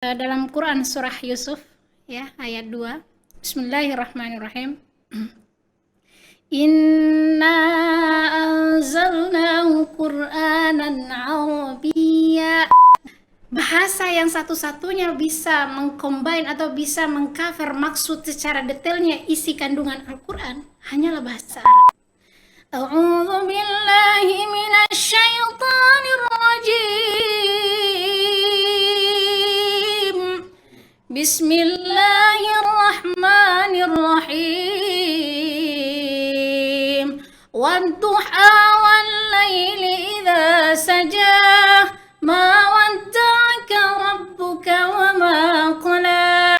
Dalam Quran surah Yusuf ya ayat 2. Bismillahirrahmanirrahim. Inna anzalnahu Qur'anan Arabiyya. Bahasa yang satu-satunya bisa mengcombine atau bisa mengcover maksud secara detailnya isi kandungan Al-Quran hanyalah bahasa Arab. A'udzu billahi minasy syaithanir rajim. Bismillahirrahmanirrahim. Wadduha wal laili idza sajaa ma wadda'aka rabbuka wa ma qala.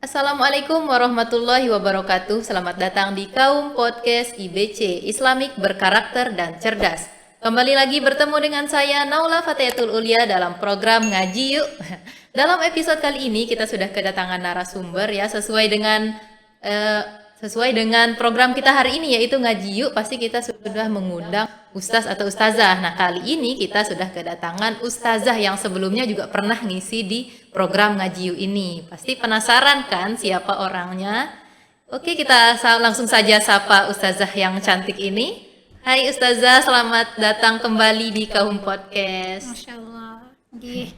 Assalamualaikum warahmatullahi wabarakatuh. Selamat datang di Kaum Podcast IBC, Islamic Berkarakter dan Cerdas. Kembali lagi bertemu dengan saya Naula Fatihatul Ulia dalam program Ngaji Yuk. Dalam episode kali ini kita sudah kedatangan narasumber ya, sesuai dengan program kita hari ini yaitu Ngaji Yuk. Pasti kita sudah mengundang ustaz atau ustazah. Nah, kali ini kita sudah kedatangan ustazah yang sebelumnya juga pernah ngisi di program Ngaji Yuk ini. Pasti penasaran kan siapa orangnya? Oke, kita langsung saja sapa ustazah yang cantik ini. Hai ustazah, selamat datang kembali di Kaum Podcast. Masya Allah. Gih.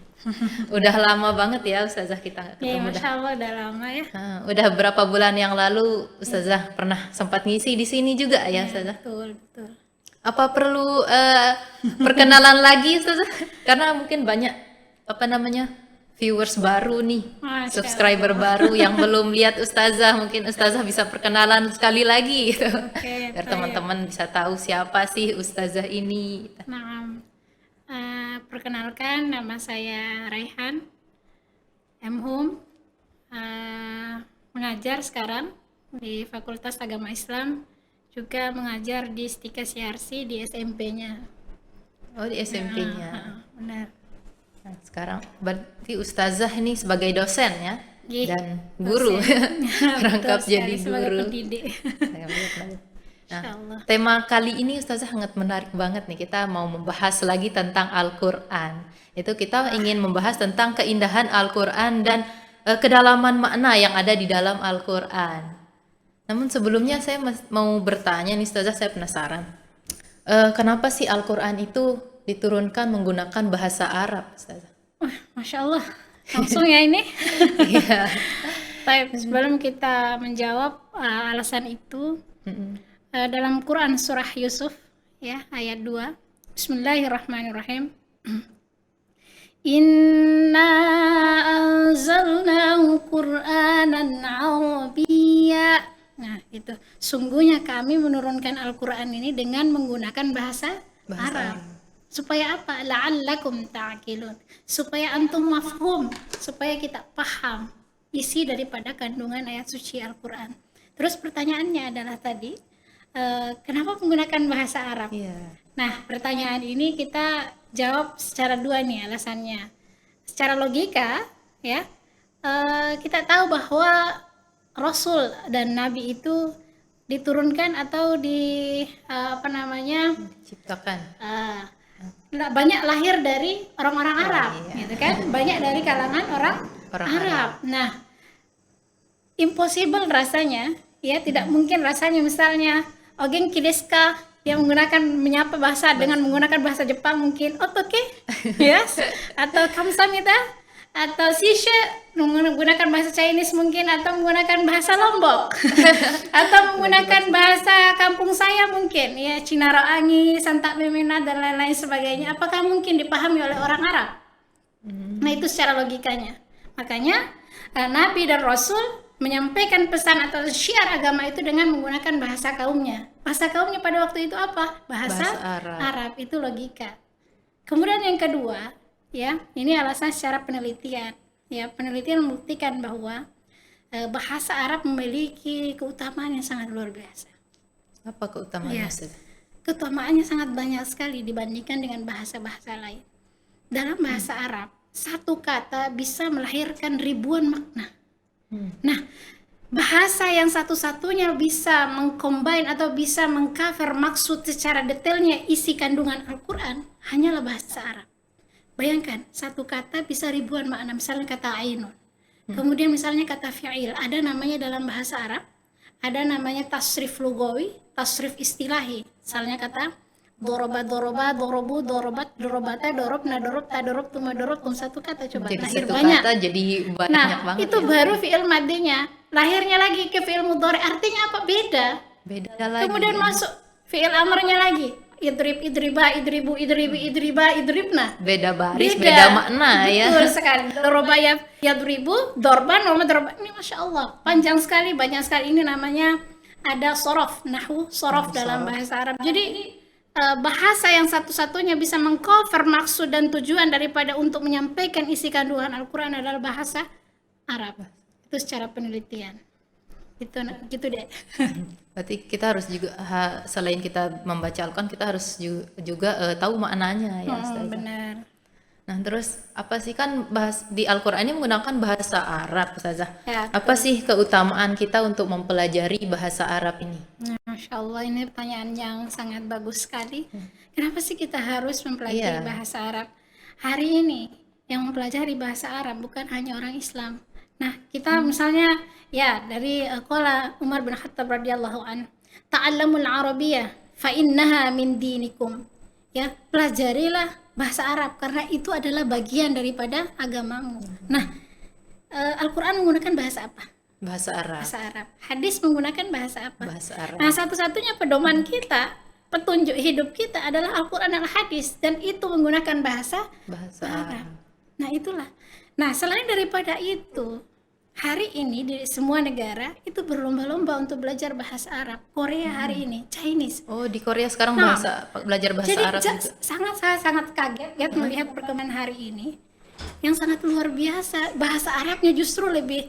Udah lama banget ya ustazah kita nggak Ya, ketemu. Masya Allah udah lama ya. Udah berapa bulan yang lalu ustazah pernah sempat ngisi di sini juga ya ustazah? Betul, betul. Apa perlu perkenalan lagi ustazah? Karena mungkin banyak viewers baru nih, Masya subscriber baru yang belum lihat ustazah. Mungkin ustazah bisa perkenalan sekali lagi gitu. Oke, Biar baik. teman-teman bisa tahu siapa sih ustazah ini. Nah, perkenalkan nama saya Raihan M.Hum, mengajar sekarang di Fakultas Agama Islam, juga mengajar di Stika CRC di SMP-nya. Oh, di SMP-nya. Benar. Nah, sekarang berarti ustazah ini sebagai dosen ya, Iya, dan guru. Rangkap Betul jadi sekali, sebagai guru. pendidik. Nah, Insyaallah. tema kali ini ustazah sangat menarik banget nih. Kita mau membahas lagi tentang Al-Quran. Itu kita ingin membahas tentang keindahan Al-Quran dan kedalaman makna yang ada di dalam Al-Quran. Namun sebelumnya saya mau bertanya nih ustazah, saya penasaran. Kenapa sih Al-Quran itu diturunkan menggunakan bahasa Arab, ustazah? Wah, Masya Allah. Langsung ya ini. Iya. Baik, sebelum kita menjawab alasan itu, dalam Quran surah Yusuf ya ayat 2. Bismillahirrahmanirrahim. Inna anzalnahu Qur'anan Arabiyya. Nah, itu. Sungguhnya kami menurunkan Al-Qur'an ini dengan menggunakan bahasa Arab. Supaya apa? La'allakum ta'qilun. Supaya antum mafhum, supaya kita paham isi daripada kandungan ayat suci Al-Qur'an. Terus pertanyaannya adalah tadi, kenapa menggunakan bahasa Arab? Iya. Nah, pertanyaan ini kita jawab secara dua nih alasannya. Secara logika, ya, kita tahu bahwa Rasul dan Nabi itu diturunkan atau Ciptakan. banyak lahir dari orang-orang Arab, iya. gitu kan? Banyak dari kalangan orang Arab. Nah, impossible rasanya, ya tidak mungkin rasanya misalnya Ogen Kideska dia menyapa bahasa dengan menggunakan bahasa Jepang mungkin otoke, yes, atau kamsamida, atau sisha menggunakan bahasa Chinese mungkin, atau menggunakan bahasa Lombok, atau menggunakan bahasa kampung saya mungkin, ya Cinaraangi, Santa Memena dan lain-lain sebagainya. Apakah mungkin dipahami oleh orang Arab? Nah, itu secara logikanya. Makanya Nabi dan Rasul menyampaikan pesan atau syiar agama itu dengan menggunakan bahasa kaumnya. Bahasa kaumnya pada waktu itu apa? Bahasa Arab. Itu logika. Kemudian yang kedua, ya, ini alasan secara penelitian. Ya, penelitian membuktikan bahwa bahasa Arab memiliki keutamaan yang sangat luar biasa. Apa keutamaannya, Ya, ustazah? keutamaannya sangat banyak sekali dibandingkan dengan bahasa-bahasa lain. Dalam bahasa Arab, satu kata bisa melahirkan ribuan makna. Nah, bahasa yang satu-satunya bisa mengcombine atau bisa mengcover maksud secara detailnya isi kandungan Al-Quran hanyalah bahasa Arab. Bayangkan, satu kata bisa ribuan makna, misalnya kata ainun. Kemudian misalnya kata fi'il, ada namanya dalam bahasa Arab, ada namanya tasrif lugawi, tasrif istilahi. Misalnya kata doroba, doroba, dorobu, dorobat, dorobata, dorobna, dorobta, dorobtum, dorobtum, satu kata coba. Jadi Lahir satu banyak. kata jadi banyak Nah, banget itu ya. baru fi'il madinya. Lahirnya lagi ke fi'il mudhari, artinya apa? Beda. Beda lagi. Kemudian masuk fi'il amrnya lagi. Idrib, idriba, idribu, idribi, idriba, idribna. Beda baris, beda makna ya. Betul sekali. Doroba yadribu, dorban, norma dorban. Ini Masya Allah. Panjang sekali, banyak sekali. Ini namanya ada sorof, nahwu sorof dalam bahasa Arab. Jadi bahasa yang satu-satunya bisa mengcover maksud dan tujuan daripada untuk menyampaikan isi kandungan Al-Quran adalah bahasa Arab. Itu secara penelitian. Gitu deh. Berarti kita harus juga selain kita membaca Al-Quran, kita harus juga tahu maknanya ya, Ustazah. Benar. Nah, terus apa sih, kan di Al-Quran ini menggunakan bahasa Arab, Ustazah. Ya, Apa sih keutamaan kita untuk mempelajari bahasa Arab ini? Nah, Masya Allah, ini pertanyaan yang sangat bagus sekali. Kenapa sih kita harus mempelajari bahasa Arab? Hari ini yang mempelajari bahasa Arab bukan hanya orang Islam. Nah, kita misalnya ya dari qala Umar bin Khattab radhiyallahu an, ta'allamul arabiyyah fa innaha min dinikum. Ya, pelajarilah bahasa Arab karena itu adalah bagian daripada agamamu. Nah, Al-Quran menggunakan bahasa apa? Bahasa Arab. Bahasa Arab. Hadis menggunakan bahasa apa? Bahasa Arab. Nah, satu-satunya pedoman kita, petunjuk hidup kita adalah Al-Quran dan Hadis, dan itu menggunakan bahasa Arab. Nah, itulah. Nah, selain daripada itu, hari ini di semua negara itu berlomba-lomba untuk belajar bahasa Arab. Korea hari ini, Chinese. Oh, di Korea sekarang belajar bahasa Jadi Arab juga. saya sangat kaget ya melihat perkembangan hari ini yang sangat luar biasa. Bahasa Arabnya justru lebih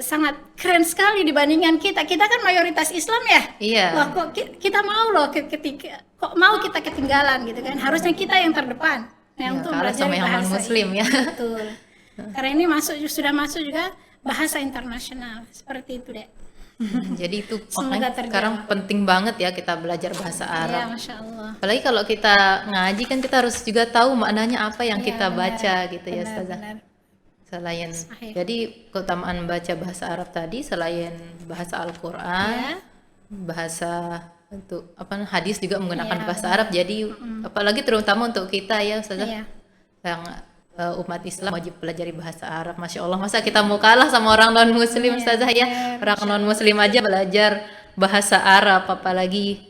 sangat keren sekali dibandingkan kita. Kita kan mayoritas Islam ya. Iya. Wah, kok kita mau loh kok mau kita ketinggalan gitu kan. Harusnya kita yang terdepan untuk kalah belajar sama yang bahasa non-muslim ini. ya. Betul. Karena ini sudah masuk juga bahasa internasional seperti itu deh. Jadi itu Semoga makanya sekarang penting banget ya kita belajar bahasa Ya, Arab. Masya Allah. Apalagi kalau kita ngaji kan kita harus juga tahu maknanya apa yang kita baca gitu ya, Ustazah. Benar. Selain jadi keutamaan baca bahasa Arab tadi selain bahasa Al-Qur'an, bahasa untuk hadis juga menggunakan bahasa Arab. Jadi apalagi terutama untuk kita ya, Ustazah. Yang umat Islam wajib pelajari bahasa Arab. Masya Allah, masa kita mau kalah sama orang non muslim, Ustazah ya? Orang non muslim aja belajar bahasa Arab, apalagi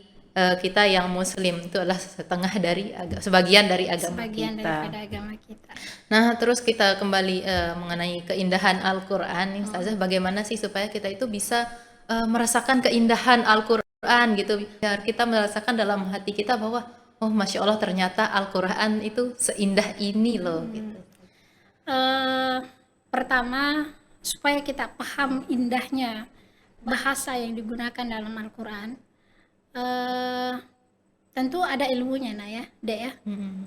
kita yang muslim, itu adalah sebagian dari agama kita. Nah, terus kita kembali mengenai keindahan Al-Quran, Ustazah, bagaimana sih supaya kita itu bisa merasakan keindahan Al-Quran gitu, biar kita merasakan dalam hati kita bahwa oh, Masya Allah, ternyata Al-Quran itu seindah ini loh. Gitu. Pertama, supaya kita paham indahnya bahasa yang digunakan dalam Al-Quran, tentu ada ilmunya, nah ya, Dek ya.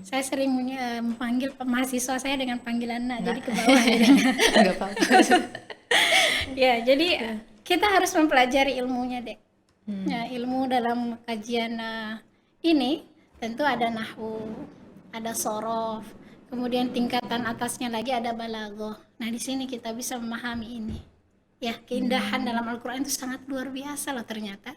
Saya sering memanggil mahasiswa saya dengan panggilan jadi ke bawah. Nggak apa-apa. Ya, jadi kita harus mempelajari ilmunya, Dek. Ya, ilmu dalam kajian ini tentu ada nahwu, ada sorof, kemudian tingkatan atasnya lagi ada balaghah. Nah, di sini kita bisa memahami ini. Ya, keindahan dalam Al-Quran itu sangat luar biasa loh ternyata.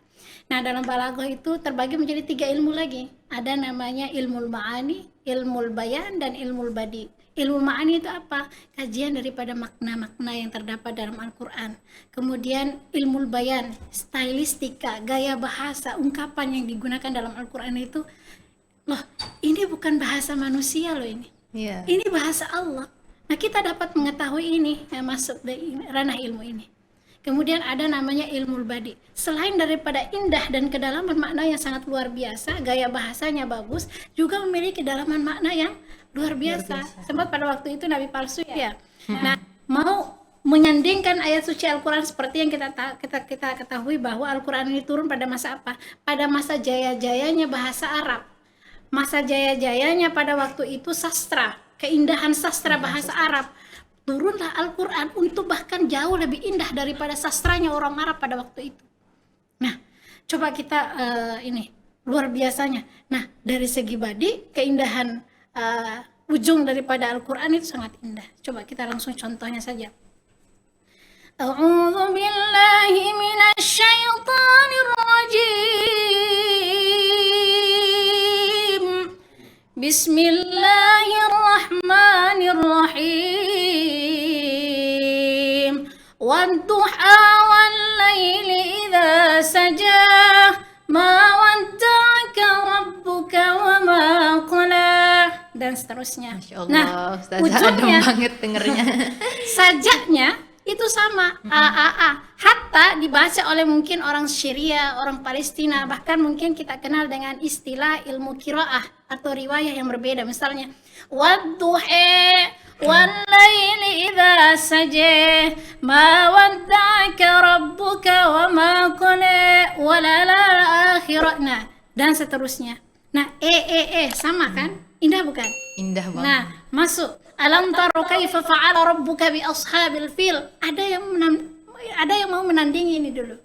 Nah, dalam balaghah itu terbagi menjadi 3 ilmu lagi. Ada namanya ilmul ma'ani, ilmul bayan, dan ilmul badi. Ilmu ma'ani itu apa? Kajian daripada makna-makna yang terdapat dalam Al-Quran. Kemudian ilmul bayan, stylistika, gaya bahasa, ungkapan yang digunakan dalam Al-Quran itu, loh, ini bukan bahasa manusia loh ini. Ini bahasa Allah. Nah, kita dapat mengetahui ini masuk di ranah ilmu ini. Kemudian ada namanya ilmul badi. Selain daripada indah dan kedalaman makna yang sangat luar biasa, gaya bahasanya bagus, juga memiliki kedalaman makna yang luar biasa. Sempat pada waktu itu Nabi palsu ya. Nah, mau menyandingkan ayat suci Al-Quran seperti yang kita ketahui bahwa Al-Quran ini turun pada masa apa? Pada masa jaya-jayanya bahasa Arab. Masa jaya-jayanya pada waktu itu sastra, keindahan sastra bahasa Arab. turunlah Al-Quran untuk bahkan jauh lebih indah daripada sastranya orang Arab pada waktu itu. Nah, coba kita ini luar biasanya. Nah, dari segi badi, keindahan ujung daripada Al-Quran itu sangat indah. Coba kita langsung contohnya saja. A'udzu billahi minasy syaithanir rajim. Bismillahirrahmanirrahim. Wadduha wal laili idza sajaa ma wadda'aka rabbuka wa ma qala, dan seterusnya. Masya Allah, Nah, Ustazah ujungnya adem banget dengernya. sajaknya itu sama, a. Hatta dibaca oleh mungkin orang Syria, orang Palestina, bahkan mungkin kita kenal dengan istilah ilmu qiraah atau riwayah yang berbeda. Misalnya wadduha wal laili idza saja ma wadda'aka rabbuka wa ma qala walal akhirah, dan seterusnya. Nah, sama kan? Indah bukan? Indah banget. Nah, masuk. Alam taro kaifa fa'ala rabbuka bi ashabil fil. Ada yang mau menandingi ini dulu.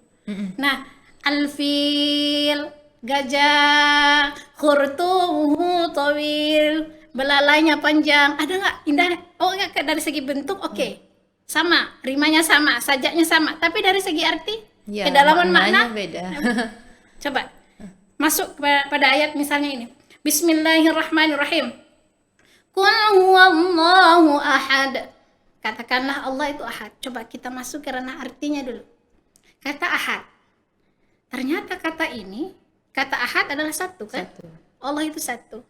Nah, al-fil, gajah, khurtumuhu tawil, belalainya panjang. Ada nggak indah? Oh, enggak, dari segi bentuk oke. Sama, rimanya sama, sajaknya sama. Tapi dari segi arti, Ya, kedalaman maknanya makna beda. coba masuk pada ayat misalnya ini. Bismillahirrahmanirrahim. Qul huwallahu ahad. Katakanlah Allah itu ahad. Coba kita masuk ke ranah artinya dulu. Kata ahad. Ternyata kata ahad adalah satu kan? Satu. Allah itu satu.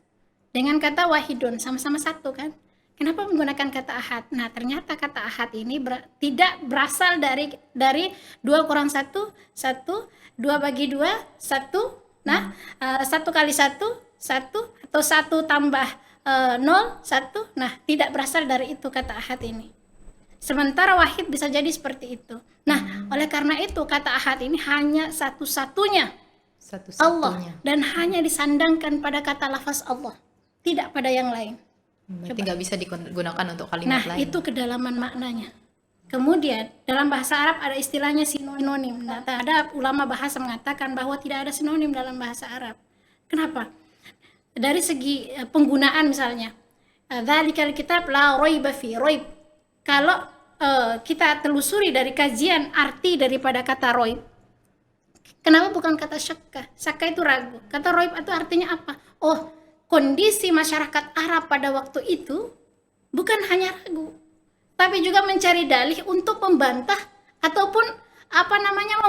Dengan kata wahidun sama-sama satu kan? Kenapa menggunakan kata ahad? Nah, ternyata kata ahad ini tidak berasal dari 2 kurang 1, 1, 2 bagi 2, 1. Nah, 1 kali 1, 1, atau 1 tambah 0, 1. Nah, tidak berasal dari itu kata ahad ini. Sementara wahid bisa jadi seperti itu. Nah, oleh karena itu kata ahad ini hanya satu-satunya Allah, dan hanya disandangkan pada kata lafaz Allah, tidak pada yang lain. Berarti nggak bisa digunakan untuk kalimat Nah, lain. itu kedalaman maknanya. Kemudian dalam bahasa Arab ada istilahnya sinonim. Nah, ada ulama bahasa mengatakan bahwa tidak ada sinonim dalam bahasa Arab. Kenapa? Dari segi penggunaan misalnya, dzalikal kitab la raiba fi raib. Kalau kita telusuri dari kajian arti daripada kata raib, kenapa bukan kata syakka? Syakka itu ragu. Kata raib itu artinya apa? Oh, kondisi masyarakat Arab pada waktu itu bukan hanya ragu, tapi juga mencari dalih untuk membantah ataupun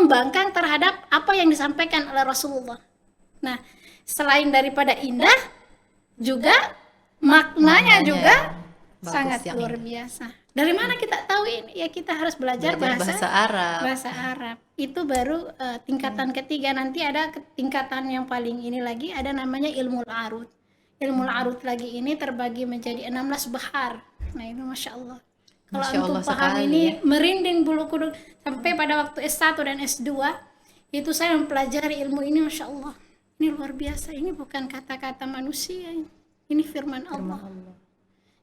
membangkang terhadap apa yang disampaikan oleh Rasulullah. Nah, selain daripada indah, juga maknanya juga sangat luar biasa. Dari mana kita tahu ini? Ya, kita harus belajar bahasa Arab. Bahasa Arab. Itu baru tingkatan ketiga. Nanti ada tingkatan yang paling ini lagi, ada namanya ilmu arut. Ilmu arut lagi ini terbagi menjadi 16 bahar. Nah, itu Masya Allah. Kalau antum paham ini, merinding bulu kuduk. Sampai pada waktu S1 dan S2 itu saya mempelajari ilmu ini, Masya Allah. Ini luar biasa, ini bukan kata-kata manusia, ini firman Allah.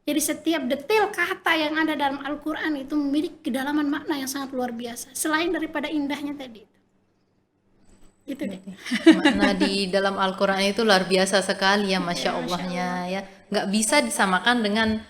Jadi setiap detail kata yang ada dalam Al-Quran itu memiliki kedalaman makna yang sangat luar biasa, selain daripada indahnya tadi. Itu deh. Makna di dalam Al-Quran itu luar biasa sekali ya, Masya Allahnya ya. Nggak bisa disamakan dengan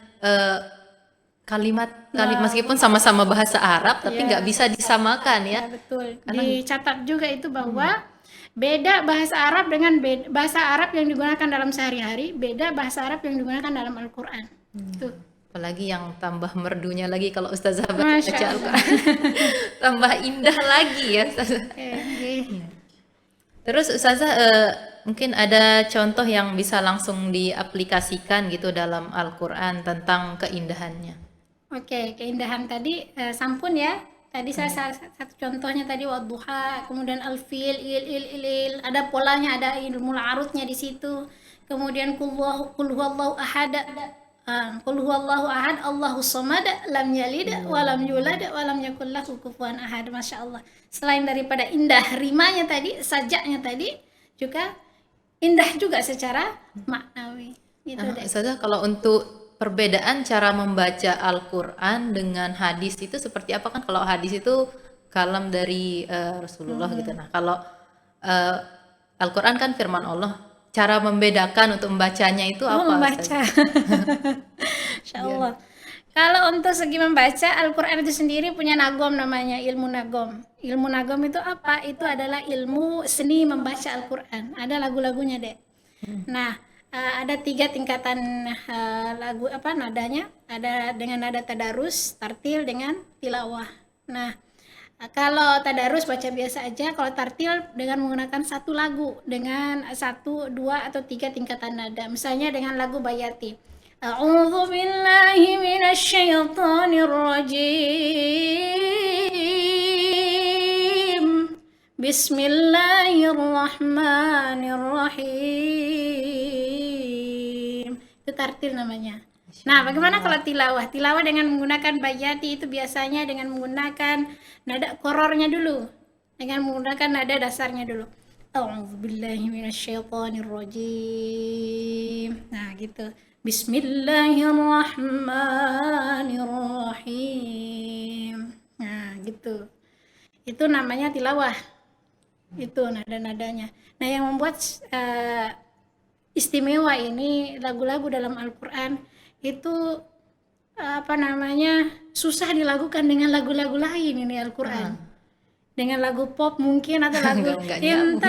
kalimat meskipun sama-sama bahasa Arab, tapi nggak bisa disamakan ya. Betul. Dicatat juga itu bahwa beda bahasa Arab dengan bahasa Arab yang digunakan dalam sehari-hari, beda bahasa Arab yang digunakan dalam Al-Quran. Tuh. Apalagi yang tambah merdunya lagi kalau Ustazah baca Al-Quran. Tambah indah lagi ya Ustazah. Terus Ustazah mungkin ada contoh yang bisa langsung diaplikasikan gitu dalam Al-Quran tentang keindahannya. Oke, keindahan tadi sampun ya. Tadi saya satu contohnya tadi wadduha, kemudian al-fil, il, ada polanya, ada ilmu arutnya di situ. Kemudian qul huwallahu ahad, Allahus samad, lam yalid wa lam yulad wa lam yakul lahu kufuwan ahad. Masya Allah. Selain daripada indah rimanya tadi, sajaknya tadi juga indah juga secara maknawi. Gitu deh. Ustazah, kalau untuk perbedaan cara membaca Al-Quran dengan hadis itu seperti apa? Kan kalau hadis itu kalam dari Rasulullah gitu. Nah, kalau eh, Al-Quran kan firman Allah. Cara membedakan untuk membacanya itu Oh, apa, membaca. Ustazah? Insya Allah. Kalau untuk segi membaca, Al-Quran itu sendiri punya nagom, namanya ilmu nagom. Ilmu nagom itu apa? Itu adalah ilmu seni membaca Al-Quran. Ada lagu-lagunya, Dek. Nah, ada 3 tingkatan lagu apa nadanya. Ada dengan nada tadarus, tartil, dengan tilawah. Nah, kalau tadarus baca biasa aja, kalau tartil dengan menggunakan satu lagu dengan 1, 2 atau 3 tingkatan nada. Misalnya dengan lagu Bayati. A'udzu billahi minasyaitonir rajim. Bismillahirrahmanirrahim. Itu tartil namanya. Nah, bagaimana kalau tilawah? Tilawah dengan menggunakan bayati itu biasanya dengan menggunakan nada korornya dulu. Dengan menggunakan nada dasarnya dulu. A'udzubillahi minasyaitonirrajim. Nah, gitu. Bismillahirrahmanirrahim. Nah, gitu. Itu namanya tilawah. Itu nada-nadanya. Nah, yang membuat istimewa ini lagu-lagu dalam Al-Quran itu apa namanya susah dilakukan dengan lagu-lagu lain ini Al-Quran. Dengan lagu pop mungkin atau lagu Nggak nyambung.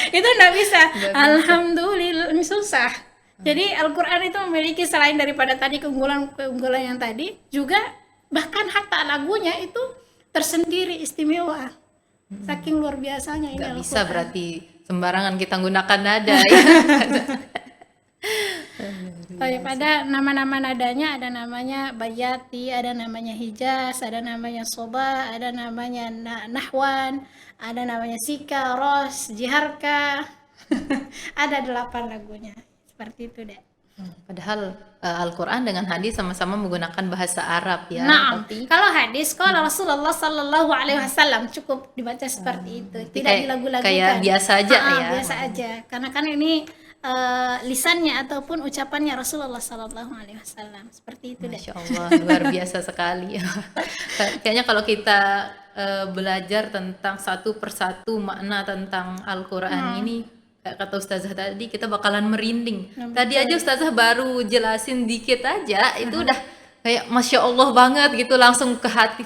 itu nggak bisa. Alhamdulillah, ini susah. Jadi Al-Quran itu memiliki selain daripada tadi keunggulan yang tadi, juga bahkan hatta lagunya itu tersendiri istimewa. Saking luar biasanya ini Nggak bisa Al-Quran. berarti sembarangan kita gunakan nada ya. Pada nama-nama nadanya ada namanya Bayati, ada namanya Hijaz, ada namanya Soba, ada namanya Nahwan, ada namanya Sika, Ros, Jiharka. Ada 8 lagunya. Seperti itu deh. Padahal Al-Quran dengan hadis sama-sama menggunakan bahasa Arab ya. Nah, Tapi kalau hadis, kalau Rasulullah Sallallahu Alaihi Wasallam cukup dibaca seperti itu, tidak kayak dilagu-lagukan. biasa aja ya. Biasa aja, karena kan ini lisannya ataupun ucapannya Rasulullah Sallallahu Alaihi Wasallam, seperti itu deh. Masya Allah, luar biasa sekali. Kayaknya kalau kita belajar tentang satu persatu makna tentang Al-Quran ini, kayak kata Ustazah tadi, kita bakalan merinding. Tadi aja Ustazah baru jelasin dikit aja, itu udah kayak Masya Allah banget gitu, langsung ke hati.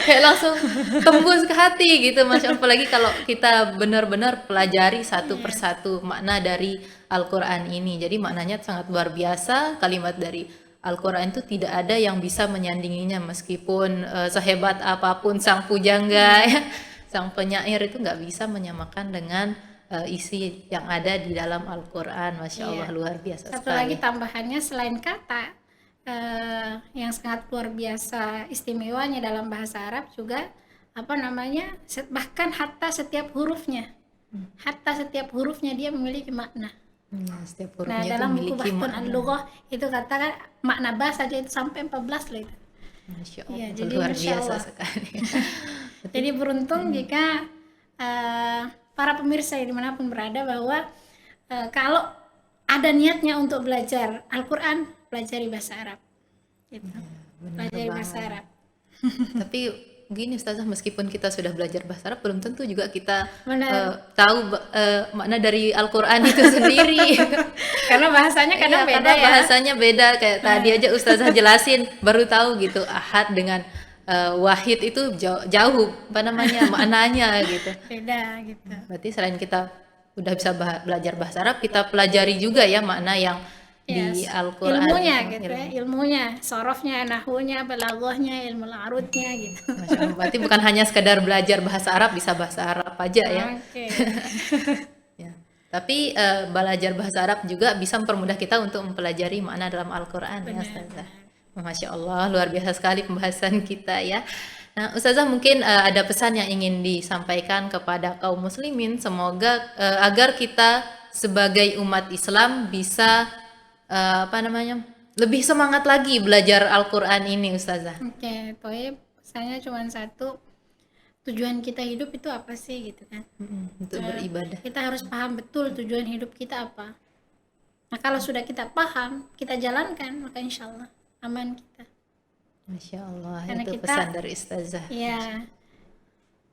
Kayak langsung tembus ke hati gitu, Masya Allah. Apalagi kalau kita benar-benar pelajari satu persatu makna dari Al-Quran ini. Jadi maknanya sangat luar biasa. Kalimat dari Al-Quran itu tidak ada yang bisa menyandinginya, meskipun sehebat apapun sang pujangga ya, sang penyair itu nggak bisa menyamakan dengan isi yang ada di dalam Al-Quran. Masya Allah, luar biasa Satu sekali. lagi tambahannya selain kata yang sangat luar biasa istimewanya dalam bahasa Arab juga apa namanya bahkan hatta setiap hurufnya dia memiliki makna. Setiap Nah, hurufnya itu dalam buku memiliki Bahtun makna. Al-Lughah itu katakan makna ba saja itu sampai 14 loh itu. Masya Iya, Allah, jadi luar Masya biasa Allah. sekali. Jadi beruntung jika para pemirsa yang dimanapun berada bahwa kalau ada niatnya untuk belajar Al-Quran, pelajari bahasa Arab. Gitu. Benar Pelajari banget. bahasa Arab. Tapi gini Ustazah, meskipun kita sudah belajar bahasa Arab, belum tentu juga kita Benar. tahu makna dari Al-Quran itu sendiri. Karena bahasanya kadang Iya, beda karena ya. bahasanya beda. Kayak tadi aja Ustazah jelasin, baru tahu gitu ahad dengan wahid itu jauh apa namanya maknanya gitu. Beda gitu. Berarti selain kita udah bisa belajar bahasa Arab, kita pelajari juga ya makna yang di Al-Quran. Ilmunya itu. gitu ya, ilmunya, sorofnya, nahwunya, balaghahnya, ilmu arutnya gitu. Masya Allah, berarti bukan hanya sekedar belajar bahasa Arab, bisa bahasa Arab aja ya. Oke. Ya. Tapi belajar bahasa Arab juga bisa mempermudah kita untuk mempelajari makna dalam Al-Quran ya Ustazah. Masya Allah, luar biasa sekali pembahasan kita ya. Nah, Ustazah mungkin ada pesan yang ingin disampaikan kepada kaum muslimin, semoga agar kita sebagai umat Islam bisa apa namanya lebih semangat lagi belajar Al-Quran ini Ustazah. Oke, pokoknya pesannya cuma satu, tujuan kita hidup itu apa sih gitu kan. Untuk beribadah. Kita harus paham betul tujuan hidup kita apa. Nah, kalau sudah kita paham, kita jalankan, maka insya Allah aman kita. Masya Allah, Karena itu kita, pesan dari Ustazah. ya,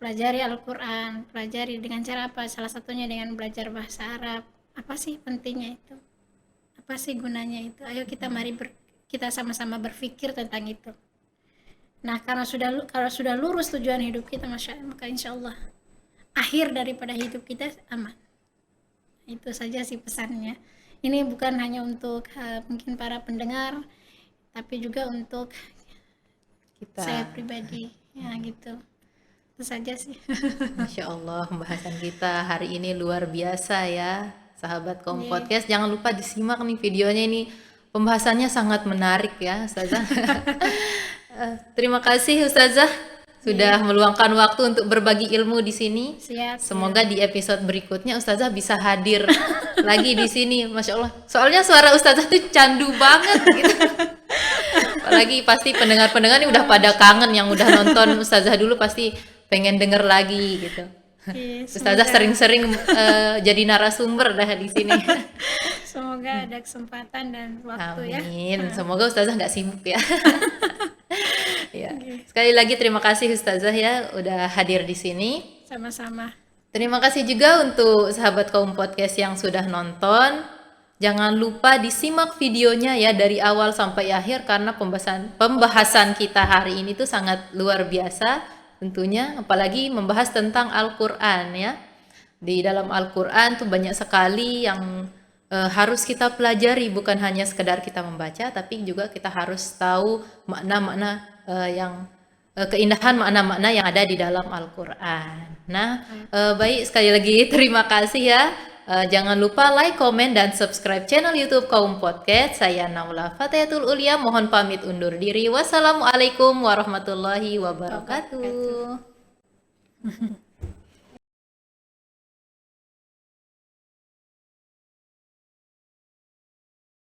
pelajari Al-Quran, pelajari dengan cara apa? Salah satunya dengan belajar bahasa Arab. Apa sih pentingnya itu? Apa sih gunanya itu? Ayo kita kita sama-sama berpikir tentang itu. Nah, kalau sudah lurus tujuan hidup kita, maka insya Allah akhir daripada hidup kita aman. Itu saja sih pesannya. Ini bukan hanya untuk mungkin para pendengar, tapi juga untuk Kita, saya pribadi, ya gitu. Itu saja sih. Masya Allah, pembahasan kita hari ini luar biasa ya, sahabat Kaum Iya. Podcast. Jangan lupa disimak nih videonya ini. Pembahasannya sangat menarik ya, Ustazah. Terima kasih Ustazah sudah meluangkan waktu untuk berbagi ilmu di sini. Siap. Semoga di episode berikutnya Ustazah bisa hadir lagi di sini. Masya Allah. Soalnya suara Ustazah tuh candu banget gitu. Apalagi pasti pendengar-pendengar ini udah pada kangen, yang udah nonton Ustazah dulu pasti pengen denger lagi gitu. Iya, Ustazah sering-sering jadi narasumber dah di sini. semoga ada kesempatan dan waktu ya. Amin. Semoga Ustazah nggak sibuk ya. Ya. Sekali lagi terima kasih Ustazah ya udah hadir di sini. Sama-sama. Terima kasih juga untuk sahabat Kaum Podcast yang sudah nonton. Jangan lupa disimak videonya ya dari awal sampai akhir, karena pembahasan kita hari ini tuh sangat luar biasa tentunya, apalagi membahas tentang Al-Qur'an ya. Di dalam Al-Qur'an tuh banyak sekali yang harus kita pelajari, bukan hanya sekedar kita membaca, tapi juga kita harus tahu makna-makna keindahan makna-makna yang ada di dalam Al-Qur'an. Nah, baik, sekali lagi terima kasih ya. Jangan lupa like, komen, dan subscribe channel YouTube Kaum Podcast. Saya Naula Fatayatul Ulia, mohon pamit undur diri. Wassalamualaikum warahmatullahi wabarakatuh.